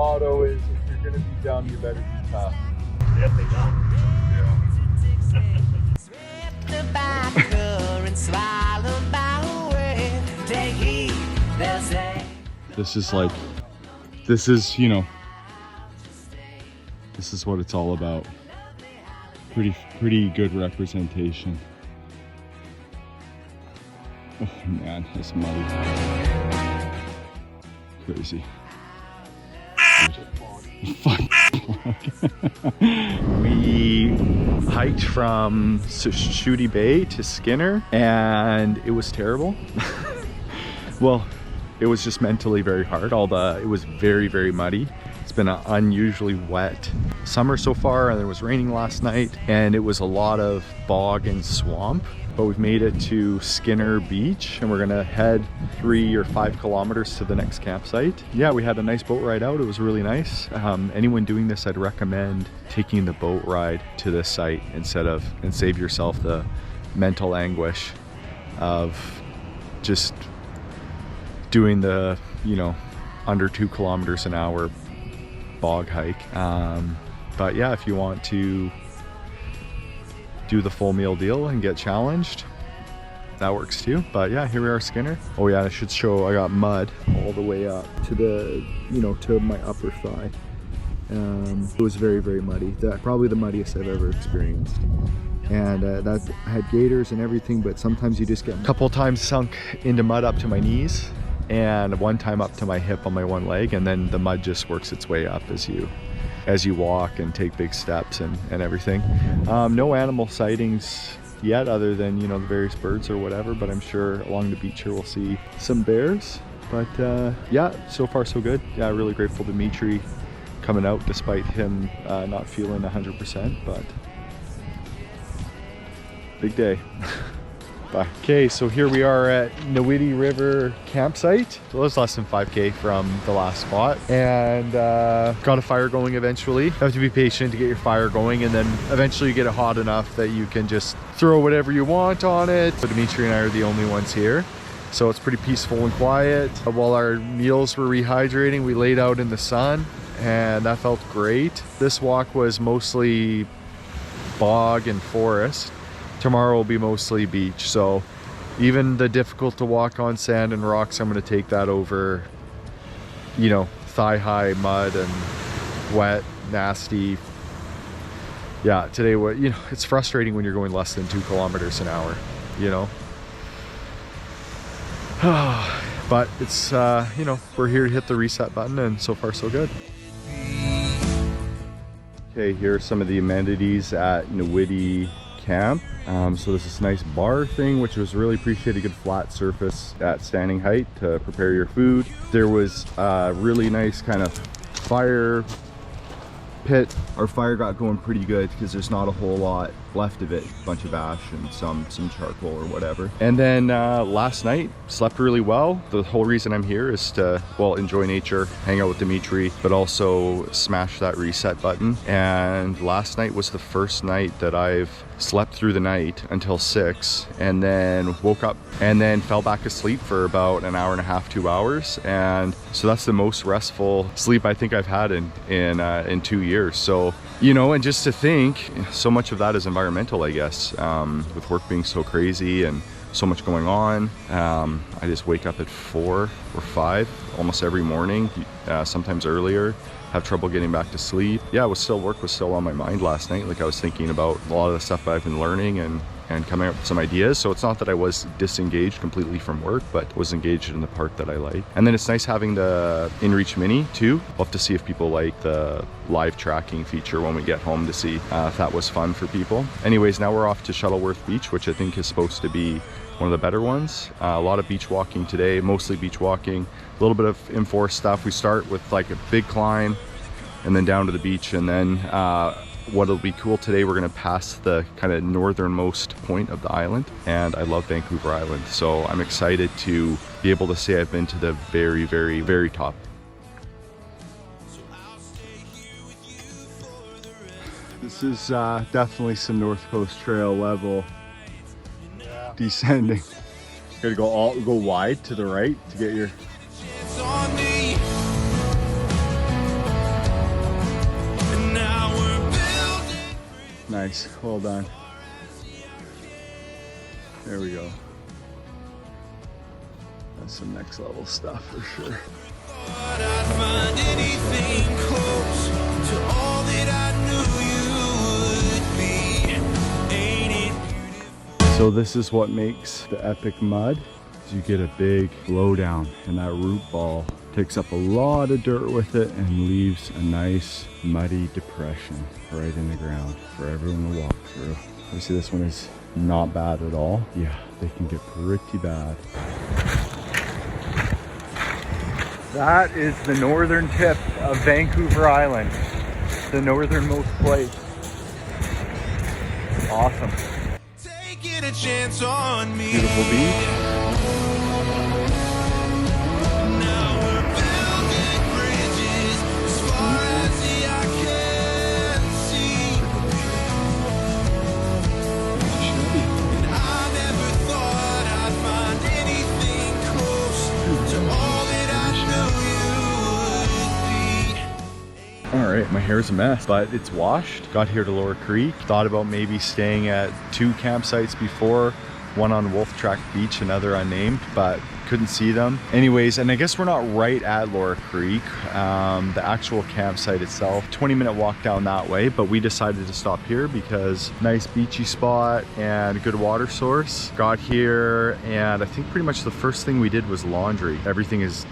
motto is, if you're gonna be dumb, you better be tough. Definitely not. This is like, this is, you know, this is what it's all about. Pretty good representation. Oh man, it's muddy. Crazy. Fuck. We hiked from Shooty Bay to Skinner and it was terrible. Well, it was just mentally very hard. It was very muddy. It's been an unusually wet summer so far, and it was raining last night, and it was a lot of bog and swamp. But we've made it to Skinner Beach, and we're gonna head 3 or 5 kilometers to the next campsite. Yeah, we had a nice boat ride out. It was really nice. Anyone doing this, I'd recommend taking the boat ride to this site and save yourself the mental anguish of just doing the, you know, under 2 kilometers an hour bog hike. But yeah, if you want to do the full meal deal and get challenged, that works too. But yeah, here we are, Skinner. Oh yeah, I should show, I got mud all the way up to the, you know, to my upper thigh. It was very muddy. Probably the muddiest I've ever experienced. And that I had gaiters and everything, but sometimes you just get a couple times sunk into mud up to my knees, and one time up to my hip on my one leg, and then the mud just works its way up as you walk and take big steps and everything. No animal sightings yet, other than, you know, the various birds or whatever, but I'm sure along the beach here we'll see some bears. But yeah, so far so good. Yeah, really grateful to Dimitri coming out despite him not feeling 100%, but big day. Bye. Okay, so here we are at Nowitty River campsite. So it was less than 5K from the last spot, and got a fire going eventually. You have to be patient to get your fire going, and then eventually you get it hot enough that you can just throw whatever you want on it. But Dimitri and I are the only ones here, so it's pretty peaceful and quiet. While our meals were rehydrating, we laid out in the sun, and that felt great. This walk was mostly bog and forest. Tomorrow will be mostly beach, so even the difficult to walk on sand and rocks, I'm going to take that over, you know, thigh-high mud and wet, nasty. Yeah, today, you know, it's frustrating when you're going less than 2 kilometers an hour, you know. But it's, you know, we're here to hit the reset button, and so far so good. Okay, here are some of the amenities at Nowitty camp. So there's this nice bar thing, which was really appreciated. Good flat surface at standing height to prepare your food. There was a really nice kind of fire pit. Our fire got going pretty good because there's not a whole lot left of it. A bunch of ash and some charcoal or whatever. And then last night, slept really well. The whole reason I'm here is to, well, enjoy nature, hang out with Dimitri, but also smash that reset button. And last night was the first night that I've slept through the night until 6, and then woke up and then fell back asleep for about an hour and a half, 2 hours. And so that's the most restful sleep I think I've had in 2 years. So, you know, and just to think, so much of that is environmental, I guess, with work being so crazy and so much going on. I just wake up at 4 or 5 almost every morning, sometimes earlier. Have trouble getting back to sleep. Yeah, work was still on my mind last night. Like, I was thinking about a lot of the stuff I've been learning and coming up with some ideas. So it's not that I was disengaged completely from work, but was engaged in the part that I like. And then it's nice having the InReach Mini too. We'll have to see if people like the live tracking feature when we get home to see if that was fun for people. Anyways, now we're off to Shuttleworth Beach, which I think is supposed to be one of the better ones. A lot of beach walking today, mostly beach walking, a little bit of in-forest stuff. We start with like a big climb and then down to the beach, and then what'll be cool today, we're gonna pass the kind of northernmost point of the island, and I love Vancouver Island, so I'm excited to be able to say I've been to the very top. This is definitely some North Coast Trail level descending. Gotta go wide to the right to get your Nice, well done. There we go. That's some next level stuff for sure. So this is what makes the epic mud. Is you get a big blowdown, and that root ball takes up a lot of dirt with it and leaves a nice muddy depression right in the ground for everyone to walk through. Obviously this one is not bad at all. Yeah, they can get pretty bad. That is the northern tip of Vancouver Island, the northernmost place. Awesome. Taking a chance on me. Beautiful beach. Alright, my hair's a mess, but it's washed. Got here to Lower Creek. Thought about maybe staying at 2 campsites before. One on Wolf Track Beach, another unnamed, but couldn't see them. Anyways, and I guess we're not right at Lower Creek. The actual campsite itself, 20-minute walk down that way, but we decided to stop here because nice beachy spot and a good water source. Got here, and I think pretty much the first thing we did was laundry. Everything is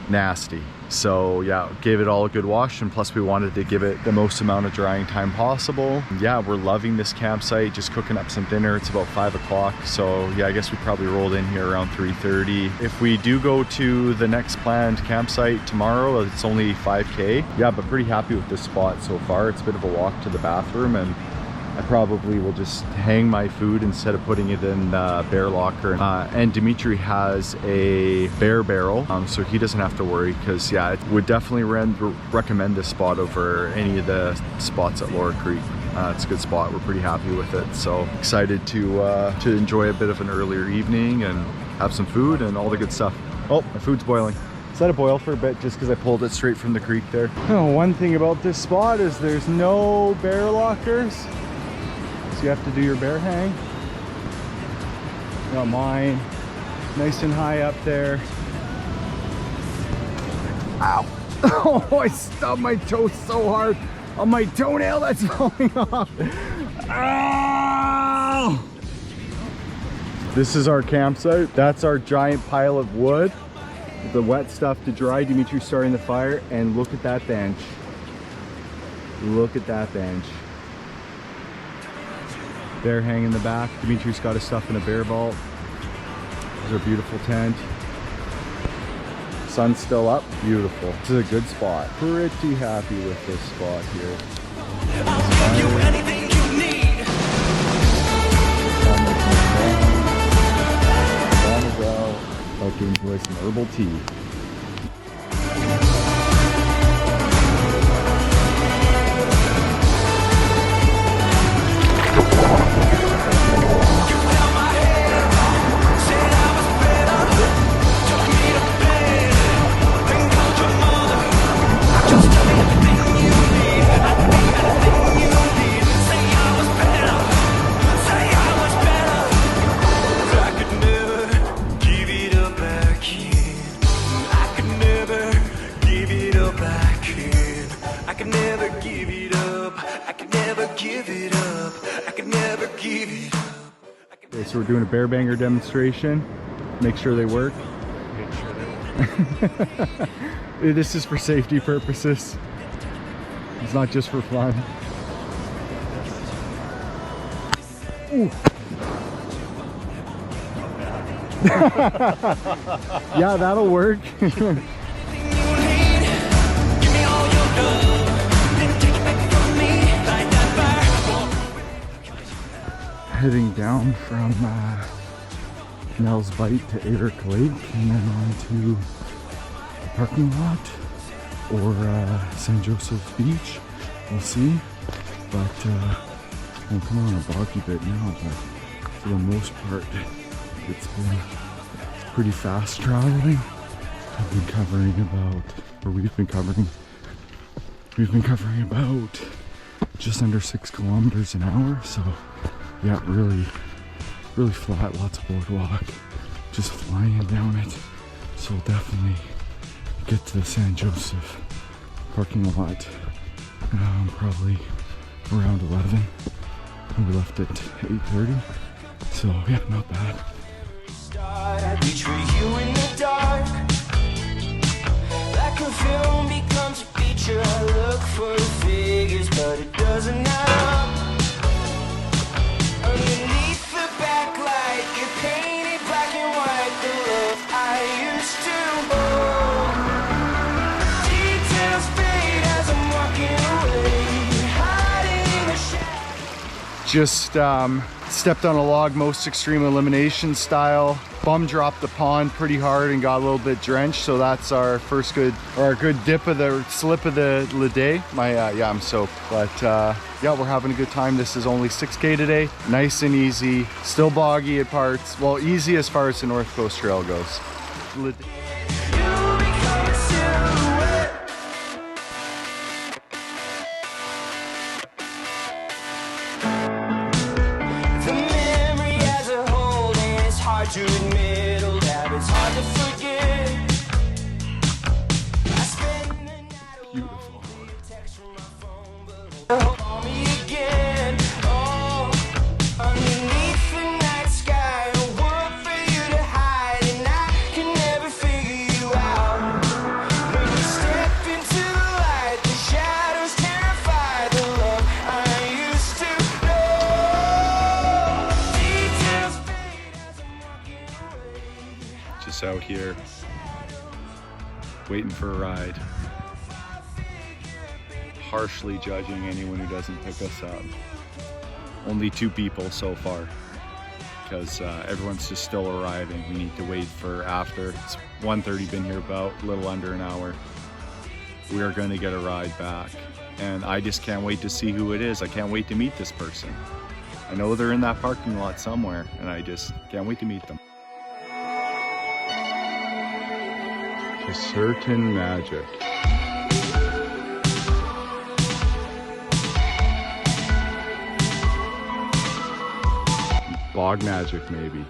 nasty. So yeah, gave it all a good wash, and plus we wanted to give it the most amount of drying time possible. Yeah, we're loving this campsite, just cooking up some dinner. It's about 5 o'clock, so yeah, I guess we probably rolled in here around 3:30. If we do go to the next planned campsite tomorrow, it's only 5K. Yeah, but pretty happy with this spot so far. It's a bit of a walk to the bathroom, and I probably will just hang my food instead of putting it in the bear locker. And Dimitri has a bear barrel, so he doesn't have to worry, because yeah, I would definitely recommend this spot over any of the spots at Lower Creek. It's a good spot. We're pretty happy with it. So excited to enjoy a bit of an earlier evening and have some food and all the good stuff. Oh, my food's boiling. Let it boil for a bit just because I pulled it straight from the creek there. Oh, one thing about this spot is there's no bear lockers. So you have to do your bear hang. Got mine nice and high up there. Ow. Oh, I stubbed my toe so hard on my toenail that's falling off. Ow! This is our campsite. That's our giant pile of wood. The wet stuff to dry. Dimitri's starting the fire, and look at that bench. Look at that bench. Bear hang in the back. Dimitri's got his stuff in a bear vault. There's our beautiful tent. Sun's still up. Beautiful. This is a good spot. Pretty happy with this spot here. I'll give you anything you need. About to enjoy some herbal tea. Okay, so we're doing a bear banger demonstration. Make sure they work. Make sure they work. This is for safety purposes. It's not just for fun. Ooh. Yeah, that'll work. Heading down from Nell's Bite to Eric Lake, and then on to the parking lot or St. Joseph Beach. We'll see. But I'm coming on a boggy bit now, but for the most part, it's been pretty fast traveling. I've been covering about, or we've been covering about just under 6 kilometers an hour. So yeah, really flat, lots of boardwalk, just flying down it. So we'll definitely get to the San Joseph parking lot probably around 11. We left at 8:30, so yeah, not bad. Reach for you in the dark, like a film becomes a feature. I look for the figures, but it doesn't add up. Underneath the backlight, you're painted black and white. The love I used to hold, details fade as I'm walking away, hiding in the shadows. Just stepped on a log, most extreme elimination style. Bum dropped the pond pretty hard and got a little bit drenched, so that's our first good dip of the slip of the day. Yeah, I'm soaked, but yeah, we're having a good time. This is only 6K today, nice and easy, still boggy at parts. Well, easy as far as the North Coast Trail goes. To admit old habits, hard to forget. I spend the night Beautiful. away, text from my phone, but call me again. Oh, underneath the night sky, a world for you to hide, and I can never figure you out. When you step into the light, the shadows terrify the love I used to know. Details fade as I'm walking away. Just out here waiting for a ride, harshly judging anyone who doesn't pick us up. Only 2 people so far, because everyone's just still arriving. We need to wait for after. It's 1:30, been here about a little under an hour. We are going to get a ride back, and I just can't wait to see who it is. I can't wait to meet this person. I know they're in that parking lot somewhere, and I just can't wait to meet them. A certain magic. Bog magic, maybe.